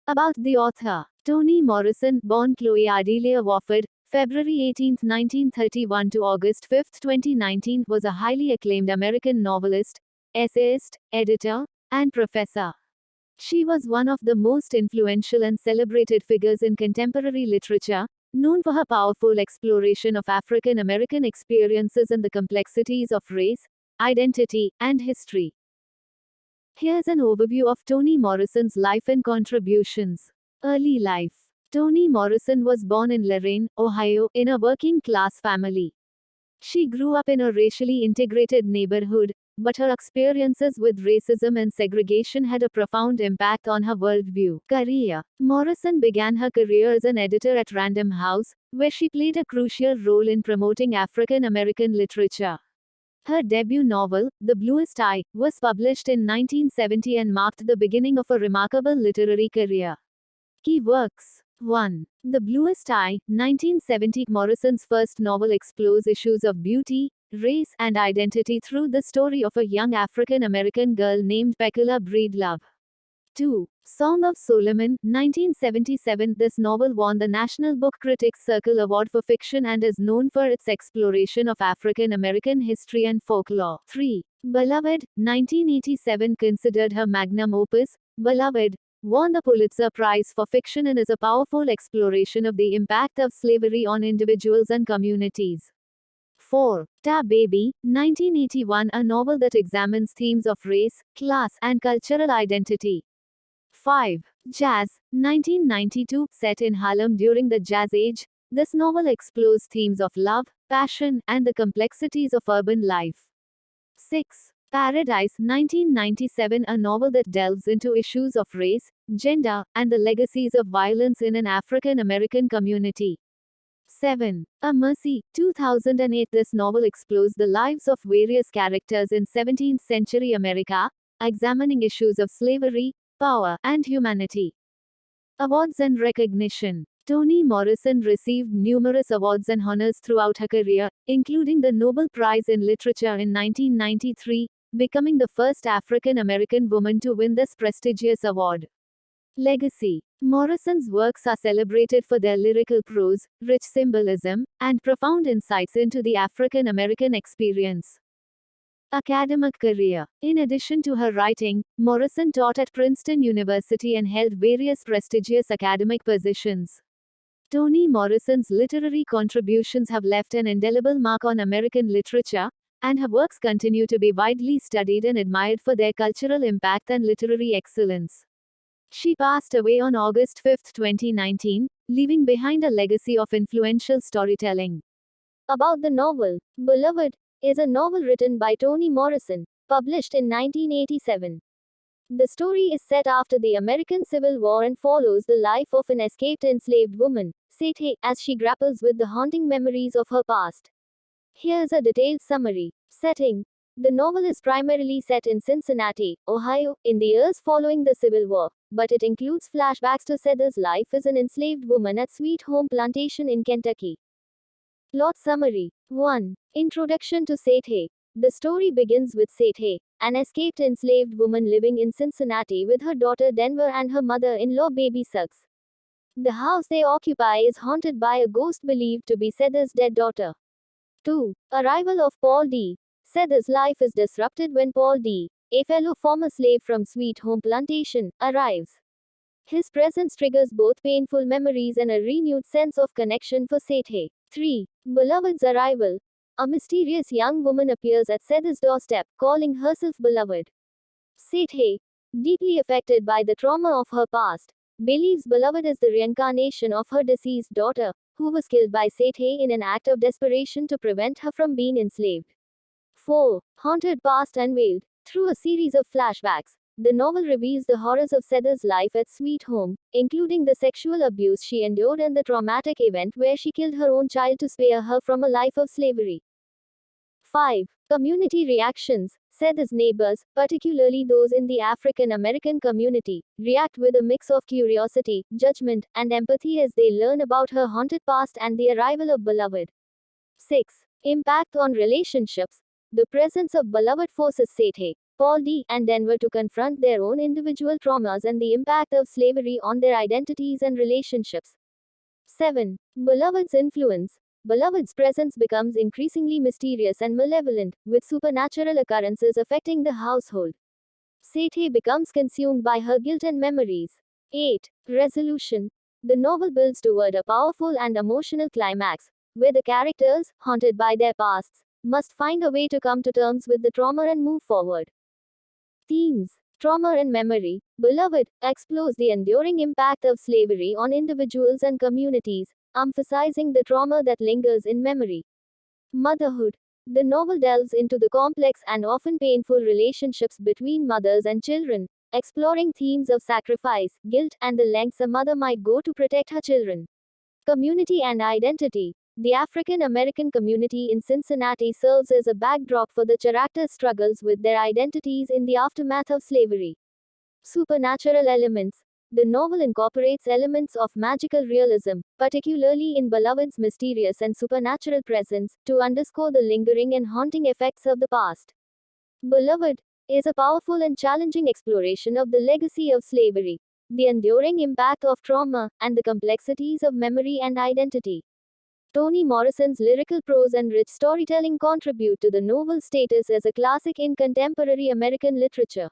About the author, Toni Morrison, born Chloe Ardelia Wofford, February 18, 1931 to August 5, 2019, was a highly acclaimed American novelist, essayist, editor, and professor. She was one of the most influential and celebrated figures in contemporary literature, known for her powerful exploration of African American experiences and the complexities of race, identity, and history. Here's an overview of Toni Morrison's life and contributions. Early life. Toni Morrison was born in Lorain, Ohio, in a working class family. She grew up in a racially integrated neighborhood, but her experiences with racism and segregation had a profound impact on her worldview. Career. Morrison began her career as an editor at Random House, where she played a crucial role in promoting African American literature. Her debut novel, The Bluest Eye, was published in 1970 and marked the beginning of a remarkable literary career. Key works. 1. The Bluest Eye, 1970. Morrison's first novel explores issues of beauty, race, and identity through the story of a young African American girl named Peculiar Breedlove. 2. Song of Solomon, 1977. This novel won the National Book Critics Circle Award for Fiction and is known for its exploration of African American history and folklore. 3. Beloved, 1987. Considered her magnum opus, Beloved won the Pulitzer Prize for Fiction and is a powerful exploration of the impact of slavery on individuals and communities. 4. Ta Baby, 1981. A novel that examines themes of race, class, and cultural identity. 5. Jazz, 1992. Set in Harlem during the Jazz Age, this novel explores themes of love, passion, and the complexities of urban life. 6. Paradise, 1997. A novel that delves into issues of race, gender, and the legacies of violence in an African American community. 7. A Mercy, 2008. This novel explores the lives of various characters in 17th century America, examining issues of slavery, power, and humanity. Awards and recognition. Toni Morrison received numerous awards and honors throughout her career, including the Nobel Prize in Literature in 1993, becoming the first African American woman to win this prestigious award. Legacy. Morrison's works are celebrated for their lyrical prose, rich symbolism, and profound insights into the African American experience. Academic career. In addition to her writing, Morrison taught at Princeton University and held various prestigious academic positions. Toni Morrison's literary contributions have left an indelible mark on American literature, and her works continue to be widely studied and admired for their cultural impact and literary excellence. She passed away on August 5, 2019, leaving behind a legacy of influential storytelling. About the novel, Beloved is a novel written by Toni Morrison, published in 1987. The story is set after the American Civil War and follows the life of an escaped enslaved woman, Sethe, as she grapples with the haunting memories of her past. Here's a detailed summary. Setting. The novel is primarily set in Cincinnati, Ohio, in the years following the Civil War, but it includes flashbacks to Sethe's life as an enslaved woman at Sweet Home Plantation in Kentucky. Plot summary. 1. Introduction to Sethe. The story begins with Sethe, an escaped enslaved woman living in Cincinnati with her daughter Denver and her mother-in-law Baby Suggs. The house they occupy is haunted by a ghost believed to be Sethe's dead daughter. 2. Arrival of Paul D. Sethe's life is disrupted when Paul D., a fellow former slave from Sweet Home Plantation, arrives. His presence triggers both painful memories and a renewed sense of connection for Sethe. 3. Beloved's arrival. A mysterious young woman appears at Sethe's doorstep, calling herself Beloved. Sethe, deeply affected by the trauma of her past, believes Beloved is the reincarnation of her deceased daughter, who was killed by Sethe in an act of desperation to prevent her from being enslaved. 4. Haunted Past Unveiled. Through a series of flashbacks, the novel reveals the horrors of Sethe's life at Sweet Home, including the sexual abuse she endured and the traumatic event where she killed her own child to spare her from a life of slavery. 5. Community reactions. Sethe's neighbors, particularly those in the African American community, react with a mix of curiosity, judgment, and empathy as they learn about her haunted past and the arrival of Beloved. 6. Impact on relationships. The presence of Beloved forces Sethe, Paul D., and Denver to confront their own individual traumas and the impact of slavery on their identities and relationships. 7. Beloved's influence. Beloved's presence becomes increasingly mysterious and malevolent, with supernatural occurrences affecting the household. Sathe becomes consumed by her guilt and memories. 8. Resolution. The novel builds toward a powerful and emotional climax, where the characters, haunted by their pasts, must find a way to come to terms with the trauma and move forward. Themes. Trauma and memory. Beloved explores the enduring impact of slavery on individuals and communities, emphasizing the trauma that lingers in memory. Motherhood. The novel delves into the complex and often painful relationships between mothers and children, exploring themes of sacrifice, guilt, and the lengths a mother might go to protect her children. Community and identity. The African American community in Cincinnati serves as a backdrop for the characters' struggles with their identities in the aftermath of slavery. Supernatural elements. The novel incorporates elements of magical realism, particularly in Beloved's mysterious and supernatural presence, to underscore the lingering and haunting effects of the past. Beloved is a powerful and challenging exploration of the legacy of slavery, the enduring impact of trauma, and the complexities of memory and identity. Toni Morrison's lyrical prose and rich storytelling contribute to the novel's status as a classic in contemporary American literature.